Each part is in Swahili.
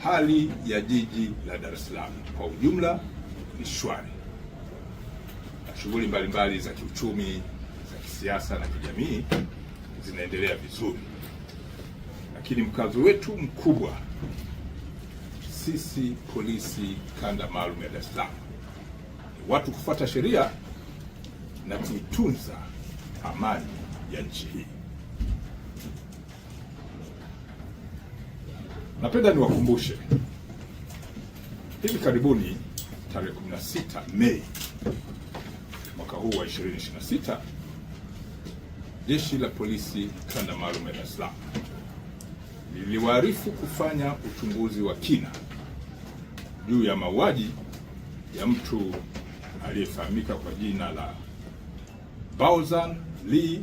hali ya jiji la Dar es Salaam kwa ujumla ni shwari. Shughuli mbalimbali za kiuchumi, za kisiasa na kijamii zinaendelea vizuri, lakini mkazo wetu mkubwa sisi polisi kanda maalum ya Dar es Salaam ni watu kufuata sheria na kuitunza amani ya nchi hii. Napenda niwakumbushe, hivi karibuni tarehe 16 Mei mwaka huu wa 2026, Jeshi la Polisi kanda maalum ya Dar es Salaam liliwaarifu kufanya uchunguzi wa kina juu ya mauaji ya mtu aliyefahamika kwa jina la Baozan Lee,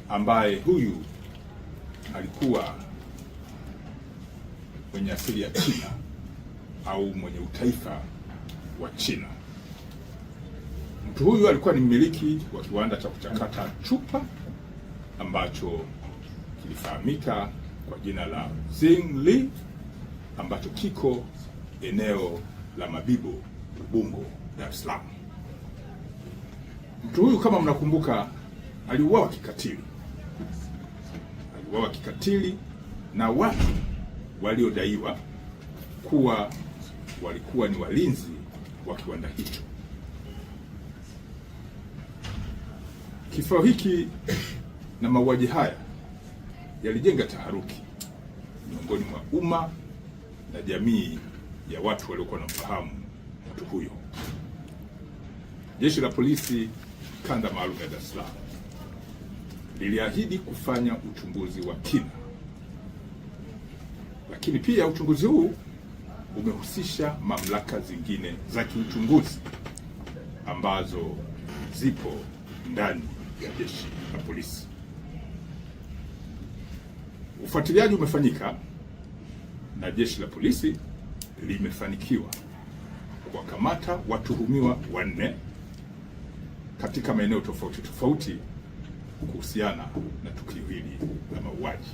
ambaye huyu alikuwa mwenye asili ya China au mwenye utaifa wa China. Mtu huyu alikuwa ni mmiliki wa kiwanda cha kuchakata chupa ambacho kilifahamika kwa jina la Zing-Li, ambacho kiko eneo la Mabibo, Ubungo, Dar es Salaam. Mtu huyu kama mnakumbuka, aliuawa kikatili na watu waliodaiwa kuwa walikuwa ni walinzi wa kiwanda hicho. Kifo hiki na mauaji haya yalijenga taharuki miongoni mwa umma na jamii ya watu waliokuwa wanamfahamu mtu huyo. Jeshi la Polisi kanda maalum ya Dar es Salaam liliahidi kufanya uchunguzi wa kina, lakini pia uchunguzi huu umehusisha mamlaka zingine za kiuchunguzi ambazo zipo ndani ya Jeshi la Polisi. Ufuatiliaji umefanyika na Jeshi la Polisi limefanikiwa kuwakamata watuhumiwa 4 katika maeneo tofauti tofauti kuhusiana na tukio hili la mauaji.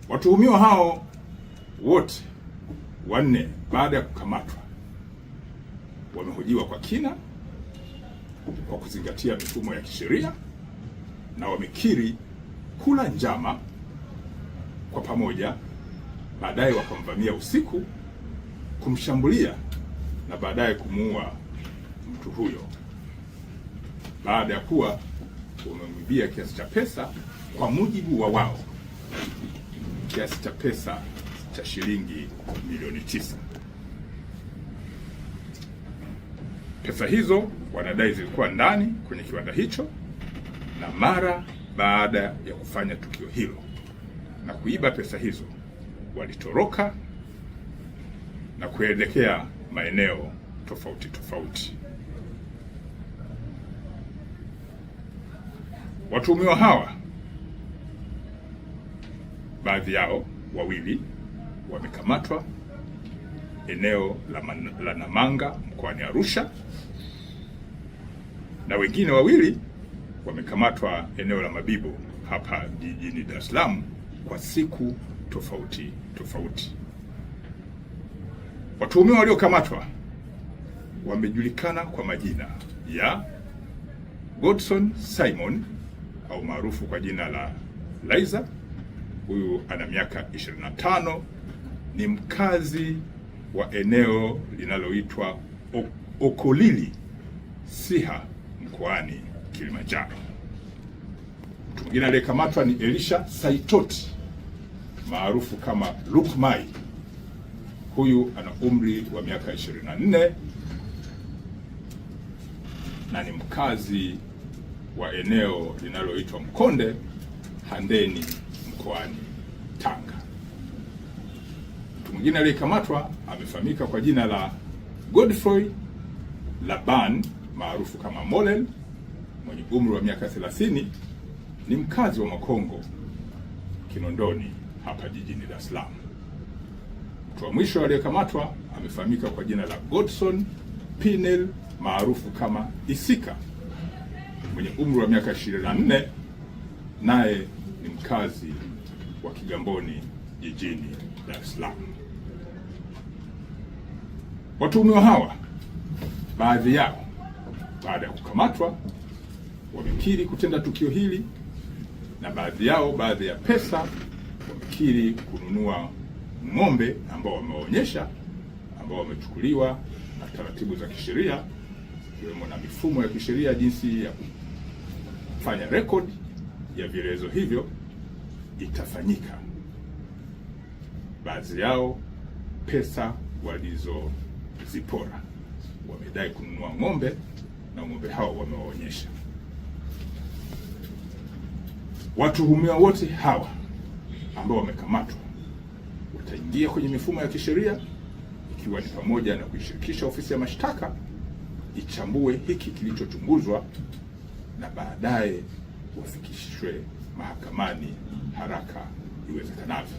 Watuhumiwa hao wote 4 baada ya kukamatwa wamehojiwa kwa kina kwa kuzingatia mifumo ya kisheria na wamekiri kula njama kwa pamoja, baadaye wakamvamia usiku, kumshambulia na baadaye kumuua mtu huyo, baada ya kuwa wamemwibia kiasi cha pesa, kwa mujibu wa wao, kiasi cha pesa cha shilingi milioni 9. Pesa hizo wanadai zilikuwa ndani kwenye kiwanda hicho, na mara baada ya kufanya tukio hilo na kuiba pesa hizo walitoroka na kuelekea maeneo tofauti tofauti. Watuhumiwa hawa, baadhi yao 2 wamekamatwa eneo la Namanga mkoani Arusha, na wengine 2 wamekamatwa eneo la Mabibo hapa jijini Dar es Salaam kwa siku tofauti tofauti. Watuhumiwa waliokamatwa wamejulikana kwa majina ya Godson Simon au maarufu kwa jina la Laizer. Huyu ana miaka 25, ni mkazi wa eneo linaloitwa Okolili, Siha, mkoani Kilimanjaro. Mtu mwingine aliyekamatwa ni Elisha Saitoti maarufu kama Lukmai. Huyu ana umri wa miaka 24 na ni mkazi wa eneo linaloitwa Mkonde, Handeni, mkoani Tanga. Mtu mwingine aliyekamatwa amefahamika kwa jina la Godfrey Laban maarufu kama Molel, mwenye umri wa miaka 30, ni mkazi wa Makongo, Kinondoni, hapa jijini Dar es Salaam. Mtu wa mwisho aliyekamatwa amefahamika kwa jina la Godson Pinel maarufu kama Isika, mwenye umri wa miaka 24, naye ni mkazi wa Kigamboni jijini Dar es Salaam. Watuhumiwa hawa, baadhi yao baada ya kukamatwa wamekiri kutenda tukio hili, na baadhi ya pesa wamekiri kununua ng'ombe ambao wameonyesha, ambao wamechukuliwa na taratibu za kisheria, ikiwemo na mifumo ya kisheria jinsi ya kufanya record ya vielelezo hivyo itafanyika. Baadhi yao pesa walizozipora wamedai kununua ng'ombe, na ng'ombe hao wamewaonyesha. Watuhumiwa wote hawa ambao wamekamatwa wataingia kwenye mifumo ya kisheria, ikiwa ni pamoja na kuishirikisha ofisi ya mashtaka ichambue hiki kilichochunguzwa, na baadaye wafikishwe mahakamani haraka iwezekanavyo.